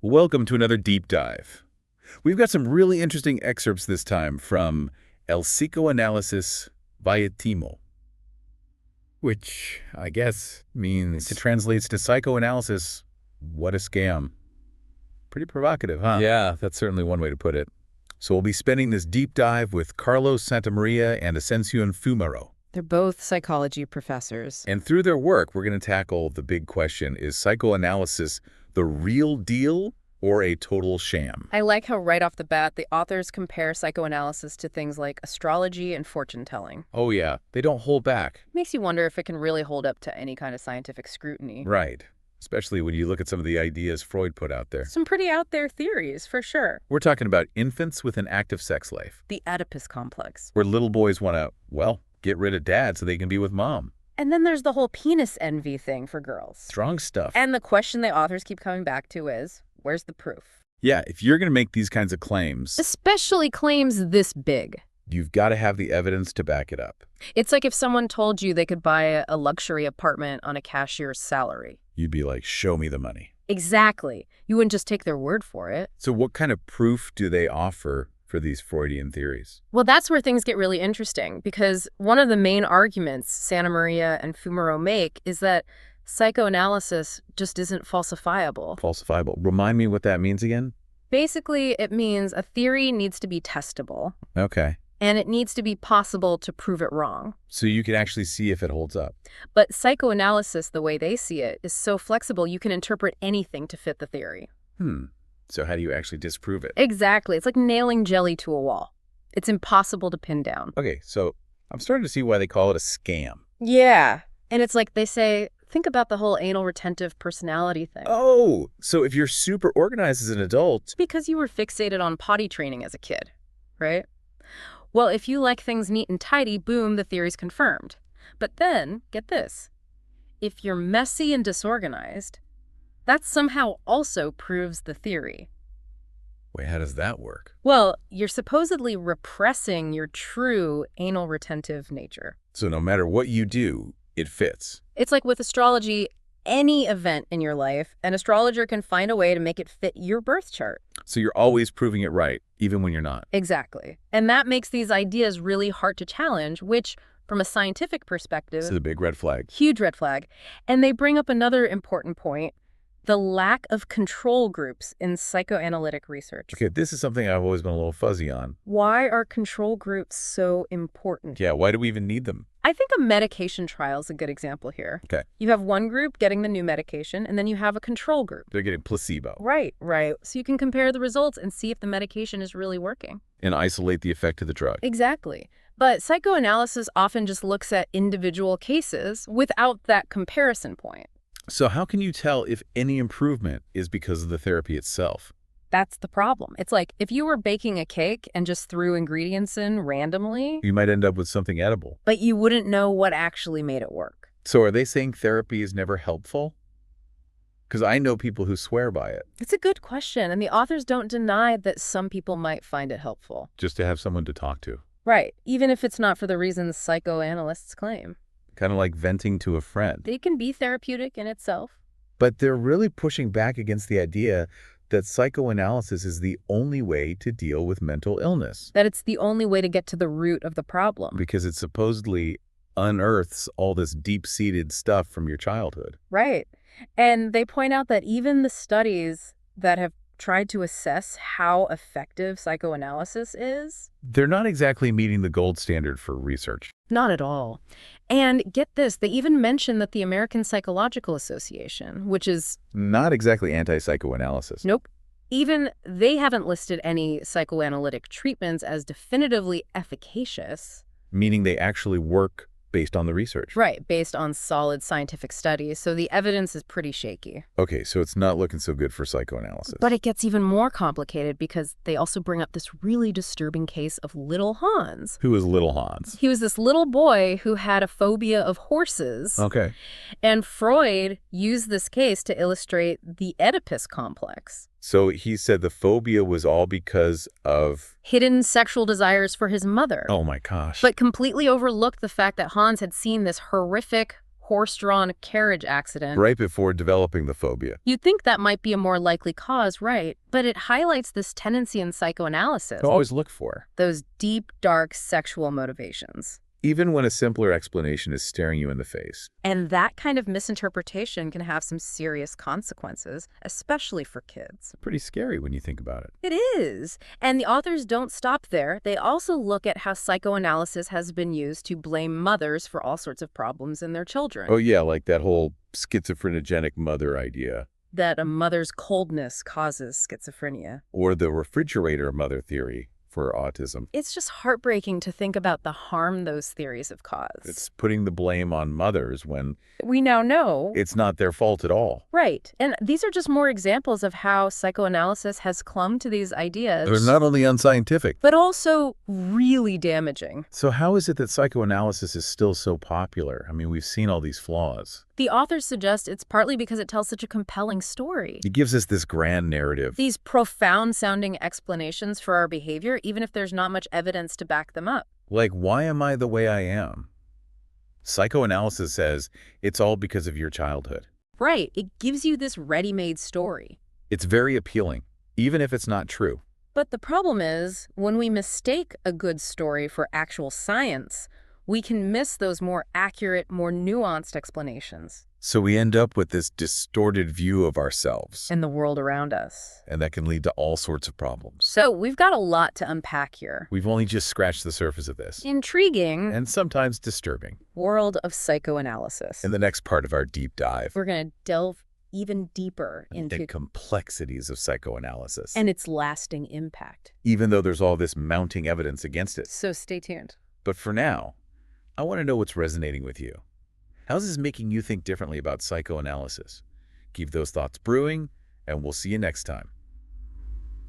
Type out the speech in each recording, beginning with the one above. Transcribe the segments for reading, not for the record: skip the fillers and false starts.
Welcome to another deep dive. We've got some really interesting excerpts this time from Psychoanalysis via TIMO, which I guess means, it translates to psychoanalysis, what a scam. Pretty provocative, huh? Yeah, that's certainly one way to put it. So we'll be spending this deep dive with Carlos Santamaría and ASCENSION FUMERO. They're both psychology professors. And through their work, we're going to tackle the big question, is psychoanalysis the real deal or a total sham? I like how right off the bat, the authors compare psychoanalysis to things like astrology and fortune-telling. Oh yeah, they don't hold back. Makes you wonder if it can really hold up to any kind of scientific scrutiny. Right. Especially when you look at some of the ideas Freud put out there. Some pretty out there theories, for sure. We're talking about infants with an active sex life. The Oedipus complex. Where little boys want to, well, get rid of dad so they can be with mom. And then there's the whole penis envy thing for girls. Strong stuff. And the question the authors keep coming back to is, where's the proof? Yeah, if you're going to make these kinds of claims, Especially claims this big. you've got to have the evidence to back it up. It's like if someone told you they could buy a luxury apartment on a cashier's salary. You'd be like, show me the money. Exactly. You wouldn't just take their word for it. So what kind of proof do they offer for these Freudian theories? Well, that's where things get really interesting, because one of the main arguments Santamaría and FUMERO make is that psychoanalysis just isn't falsifiable. Falsifiable. Remind me what that means again? Basically, it means a theory needs to be testable, Okay. and it needs to be possible to prove it wrong. So you can actually see if it holds up. But psychoanalysis, the way they see it, is so flexible you can interpret anything to fit the theory. So how do you actually disprove it? Exactly. It's like nailing jelly to a wall. It's impossible to pin down. Okay, so I'm starting to see why they call it a scam. Yeah. And it's like they say, think about the whole anal retentive personality thing. Oh, so if you're super organized as an adult, Because you were fixated on potty training as a kid, right? Well, if you like things neat and tidy, boom, the theory's confirmed. But then, get this, if you're messy and disorganized, that somehow also proves the theory. wait, how does that work? Well, you're supposedly repressing your true anal retentive nature. So no matter what you do, it fits. It's like with astrology, any event in your life, an astrologer can find a way to make it fit your birth chart. So you're always proving it right, even when you're not. Exactly. And that makes these ideas really hard to challenge, which, from a scientific perspective, This is a big red flag. huge red flag. And they bring up another important point, the lack of control groups in psychoanalytic research. Okay, this is something I've always been a little fuzzy on. Why are control groups so important? Yeah, why do we even need them? I think a medication trial is a good example here. Okay. You have one group getting the new medication, and then you have a control group. They're getting placebo. Right. So you can compare the results and see if the medication is really working. And isolate the effect of the drug. Exactly. But psychoanalysis often just looks at individual cases without that comparison point. So how can you tell if any improvement is because of the therapy itself? That's the problem. It's like if you were baking a cake and just threw ingredients in randomly, You might end up with something edible. but you wouldn't know what actually made it work. So are they saying therapy is never helpful? Because I know people who swear by it, It's a good question, and the authors don't deny that some people might find it helpful. just to have someone to talk to. Right, even if it's not for the reasons psychoanalysts claim. Kind of like venting to a friend. They can be therapeutic in itself. But they're really pushing back against the idea that psychoanalysis is the only way to deal with mental illness, That it's the only way to get to the root of the problem. because it supposedly unearths all this deep-seated stuff from your childhood. Right. And they point out that even the studies that have tried to assess how effective psychoanalysis is, They're not exactly meeting the gold standard for research. not at all. And get this, they even mention that the American Psychological Association, which is, Not exactly anti-psychoanalysis. nope, even they haven't listed any psychoanalytic treatments as definitively efficacious. Meaning they actually work based on the research. Right, based on solid scientific studies. So the evidence is pretty shaky. Okay, so it's not looking so good for psychoanalysis. But it gets even more complicated because they also bring up this really disturbing case of little Hans. Who is little Hans? He was this little boy who had a phobia of horses. Okay. And Freud used this case to illustrate the Oedipus complex. So he said the phobia was all because of... Hidden sexual desires for his mother. Oh my gosh. But completely overlooked the fact that Hans had seen this horrific horse-drawn carriage accident. Right before developing the phobia. You'd think that might be a more likely cause, right? But it highlights this tendency in psychoanalysis. To always look for. Those deep, dark sexual motivations. Even when a simpler explanation is staring you in the face. And that kind of misinterpretation can have some serious consequences, especially for kids. Pretty scary when you think about it. It is. And the authors don't stop there. They also look at how psychoanalysis has been used to blame mothers for all sorts of problems in their children. Oh yeah, like that whole schizophrenogenic mother idea. That a mother's coldness causes schizophrenia. Or the refrigerator mother theory for autism. It's just heartbreaking to think about the harm those theories have caused. It's putting the blame on mothers when we now know it's not their fault at all. Right. And these are just more examples of how psychoanalysis has clung to these ideas. They're not only unscientific, but also really damaging. So how is it that psychoanalysis is still so popular? I mean, we've seen all these flaws. The authors suggest it's partly because it tells such a compelling story. It gives us this grand narrative. These profound-sounding explanations for our behavior, even if there's not much evidence to back them up. Like, why am I the way I am? Psychoanalysis says it's all because of your childhood. Right. It gives you this ready-made story. It's very appealing, even if it's not true. But the problem is, when we mistake a good story for actual science, we can miss those more accurate, more nuanced explanations. So we end up with this distorted view of ourselves. And the world around us. And that can lead to all sorts of problems. So we've got a lot to unpack here. We've only just scratched the surface of this. Intriguing. And sometimes disturbing. World of psychoanalysis. In the next part of our deep dive, we're going to delve even deeper into the complexities of psychoanalysis. And its lasting impact. Even though there's all this mounting evidence against it. So stay tuned. But for now, I want to know what's resonating with you. How's this making you think differently about psychoanalysis? Keep those thoughts brewing, and we'll see you next time.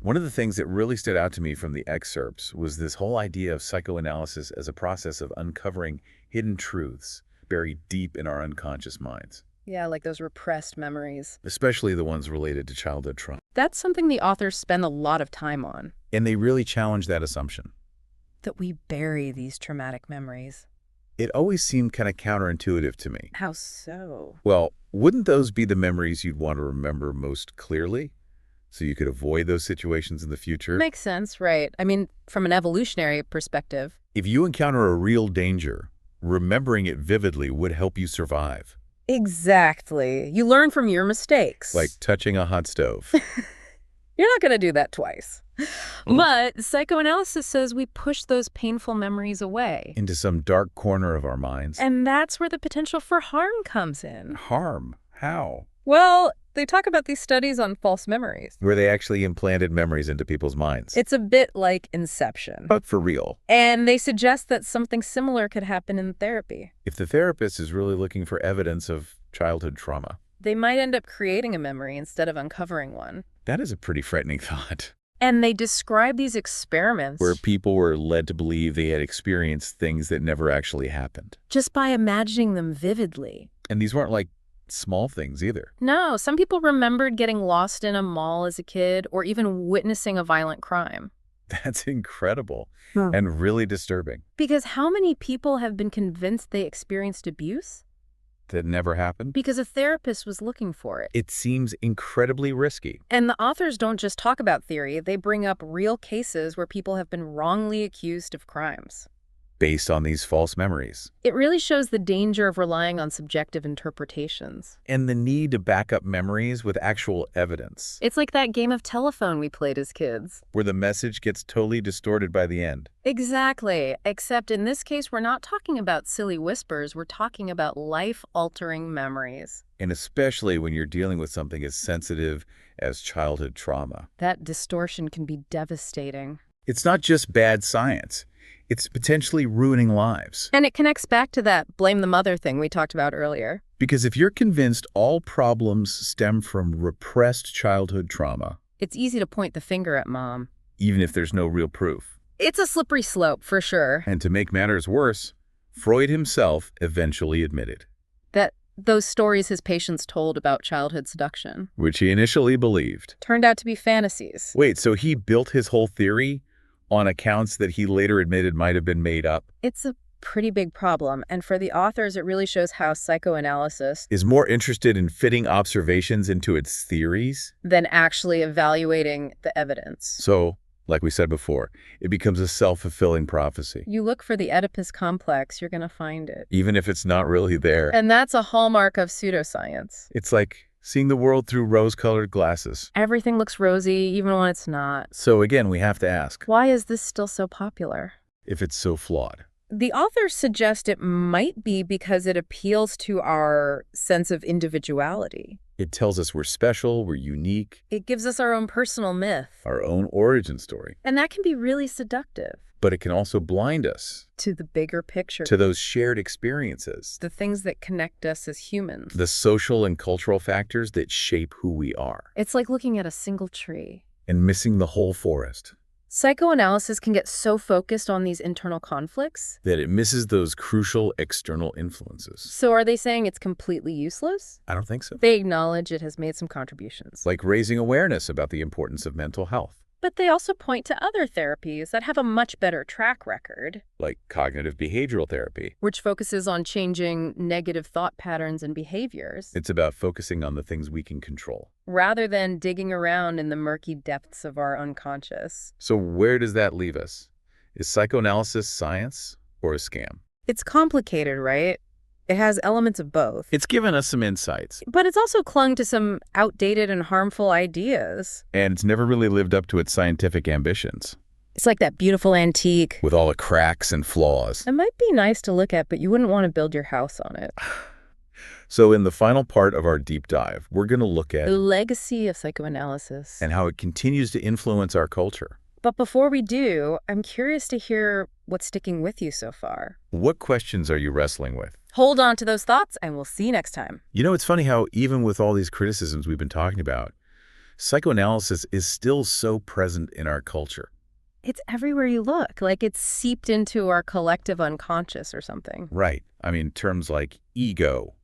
One of the things that really stood out to me from the excerpts was this whole idea of psychoanalysis as a process of uncovering hidden truths buried deep in our unconscious minds. Yeah, like those repressed memories. Especially the ones related to childhood trauma. That's something the authors spend a lot of time on. And they really challenge that assumption. That we bury these traumatic memories. It always seemed kind of counterintuitive to me. How so? Well, wouldn't those be the memories you'd want to remember most clearly? So you could avoid those situations in the future? Makes sense, right. I mean, from an evolutionary perspective. If you encounter a real danger, remembering it vividly would help you survive. Exactly. You learn from your mistakes. Like touching a hot stove. You're not going to do that twice. But psychoanalysis says we push those painful memories away. Into some dark corner of our minds. And that's where the potential for harm comes in. Harm? How? Well, they talk about these studies on false memories. Where they actually implanted memories into people's minds. It's a bit like Inception. But for real. And they suggest that something similar could happen in therapy. If the therapist is really looking for evidence of childhood trauma, they might end up creating a memory instead of uncovering one. That is a pretty frightening thought. And they describe these experiments where people were led to believe they had experienced things that never actually happened. Just by imagining them vividly. And these weren't like small things either. No, some people remembered getting lost in a mall as a kid or even witnessing a violent crime. That's incredible and really disturbing. Because how many people have been convinced they experienced abuse? That never happened? Because a therapist was looking for it. It seems incredibly risky. And the authors don't just talk about theory, they bring up real cases where people have been wrongly accused of crimes. Based on these false memories. It really shows the danger of relying on subjective interpretations. And the need to back up memories with actual evidence. It's like that game of telephone we played as kids. Where the message gets totally distorted by the end. Exactly. Except in this case, we're not talking about silly whispers. We're talking about life-altering memories. And especially when you're dealing with something as sensitive as childhood trauma. That distortion can be devastating. It's not just bad science. It's potentially ruining lives. And it connects back to that blame the mother thing we talked about earlier. Because if you're convinced all problems stem from repressed childhood trauma, it's easy to point the finger at mom. Even if there's no real proof. It's a slippery slope, for sure. And to make matters worse, Freud himself eventually admitted that those stories his patients told about childhood seduction, which he initially believed, turned out to be fantasies. Wait, so he built his whole theory on accounts that he later admitted might have been made up? It's a pretty big problem. And for the authors, it really shows how psychoanalysis Is more interested in fitting observations into its theories. than actually evaluating the evidence. So, like we said before, it becomes a self-fulfilling prophecy, You look for the Oedipus complex, you're going to find it. even if it's not really there. And that's a hallmark of pseudoscience. It's like seeing the world through rose-colored glasses. Everything looks rosy, even when it's not. So again, we have to ask, Why is this still so popular? if it's so flawed. The authors suggest it might be because it appeals to our sense of individuality. It tells us we're special, we're unique, It gives us our own personal myth. our own origin story. And that can be really seductive But it can also blind us to the bigger picture, to those shared experiences, the things that connect us as humans. the social and cultural factors that shape who we are, It's like looking at a single tree. and missing the whole forest. Psychoanalysis can get so focused on these internal conflicts. That it misses those crucial external influences. So are they saying it's completely useless? I don't think so. They acknowledge it has made some contributions. Like raising awareness about the importance of mental health, But they also point to other therapies that have a much better track record, like cognitive behavioral therapy. which focuses on changing negative thought patterns and behaviors, It's about focusing on the things we can control. rather than digging around in the murky depths of our unconscious. So where does that leave us? Is psychoanalysis science or a scam? It's complicated, right? It has elements of both. It's given us some insights, But it's also clung to some outdated and harmful ideas. and it's never really lived up to its scientific ambitions, It's like that beautiful antique. with all the cracks and flaws. It might be nice to look at, but you wouldn't want to build your house on it. So in the final part of our deep dive, we're going to look at The legacy of psychoanalysis. and how it continues to influence our culture. But before we do, I'm curious to hear what's sticking with you so far. What questions are you wrestling with? Hold on to those thoughts, and we'll see you next time. You know, it's funny how even with all these criticisms we've been talking about, psychoanalysis is still so present in our culture. It's everywhere you look, like it's seeped into our collective unconscious or something. Right. I mean, terms like ego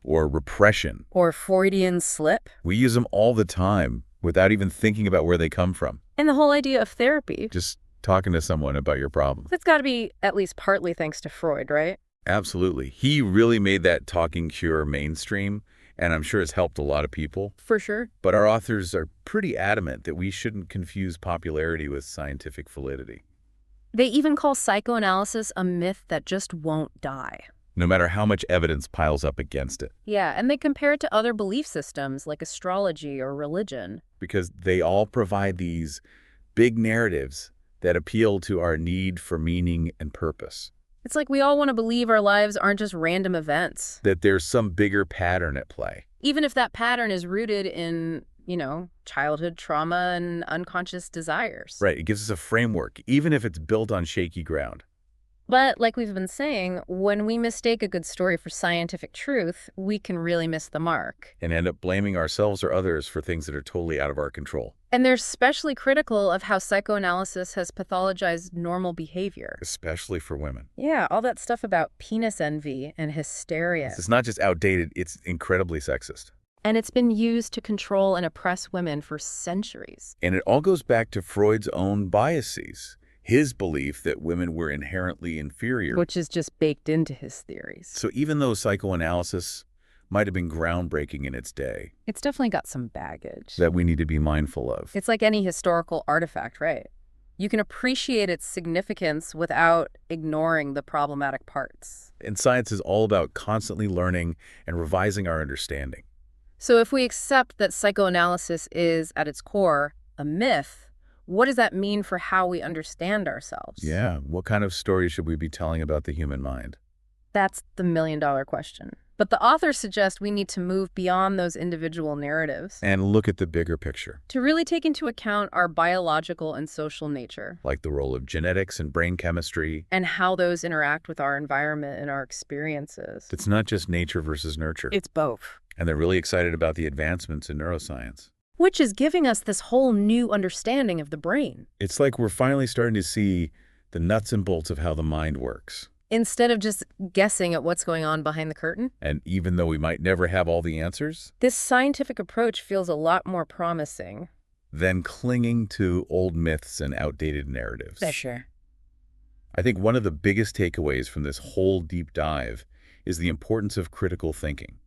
or repression, Or Freudian slip. we use them all the time without even thinking about where they come from. And the whole idea of therapy. Just talking to someone about your problem. That's got to be at least partly thanks to Freud, right? Absolutely. He really made that talking cure mainstream, and I'm sure it's helped a lot of people. For sure. But our authors are pretty adamant that we shouldn't confuse popularity with scientific validity. They even call psychoanalysis a myth that just won't die. No matter how much evidence piles up against it, Yeah, and they compare it to other belief systems like astrology or religion. because they all provide these big narratives that appeal to our need for meaning and purpose. It's like we all want to believe our lives aren't just random events. That there's some bigger pattern at play. Even if that pattern is rooted in, childhood trauma and unconscious desires. Right, it gives us a framework, even if it's built on shaky ground. But like we've been saying, when we mistake a good story for scientific truth, we can really miss the mark. And end up blaming ourselves or others for things that are totally out of our control. And they're especially critical of how psychoanalysis has pathologized normal behavior. Especially for women. Yeah, all that stuff about penis envy and hysteria. It's not just outdated, it's incredibly sexist. And it's been used to control and oppress women for centuries. And it all goes back to Freud's own biases. His belief that women were inherently inferior. Which is just baked into his theories. So even though psychoanalysis might have been groundbreaking in its day, It's definitely got some baggage. that we need to be mindful of. It's like any historical artifact, right? You can appreciate its significance without ignoring the problematic parts. And science is all about constantly learning and revising our understanding. So if we accept that psychoanalysis is, at its core, a myth, what does that mean for how we understand ourselves? Yeah, what kind of stories should we be telling about the human mind? That's the million-dollar question. But the authors suggest we need to move beyond those individual narratives And look at the bigger picture, to really take into account our biological and social nature like the role of genetics and brain chemistry. and how those interact with our environment and our experiences. It's not just nature versus nurture. It's both. And they're really excited about the advancements in neuroscience. Which is giving us this whole new understanding of the brain. It's like we're finally starting to see the nuts and bolts of how the mind works. Instead of just guessing at what's going on behind the curtain, And even though we might never have all the answers, this scientific approach feels a lot more promising. then clinging to old myths and outdated narratives. Sure. I think one of the biggest takeaways from this whole deep dive is the importance of critical thinking,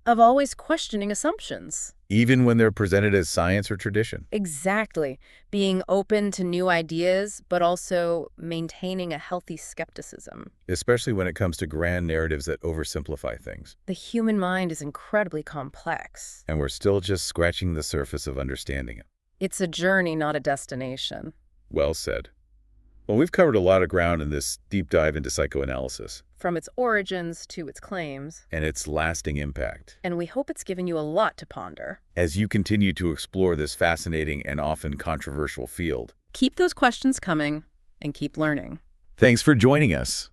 Of always questioning assumptions. even when they're presented as science or tradition. Exactly. Being open to new ideas, but also maintaining a healthy skepticism. Especially when it comes to grand narratives that oversimplify things. The human mind is incredibly complex. And we're still just scratching the surface of understanding it. It's a journey, not a destination. Well said. Well, we've covered a lot of ground in this deep dive into psychoanalysis From its origins to its claims. and its lasting impact. And we hope it's given you a lot to ponder. As you continue to explore this fascinating and often controversial field. Keep those questions coming and keep learning. Thanks for joining us.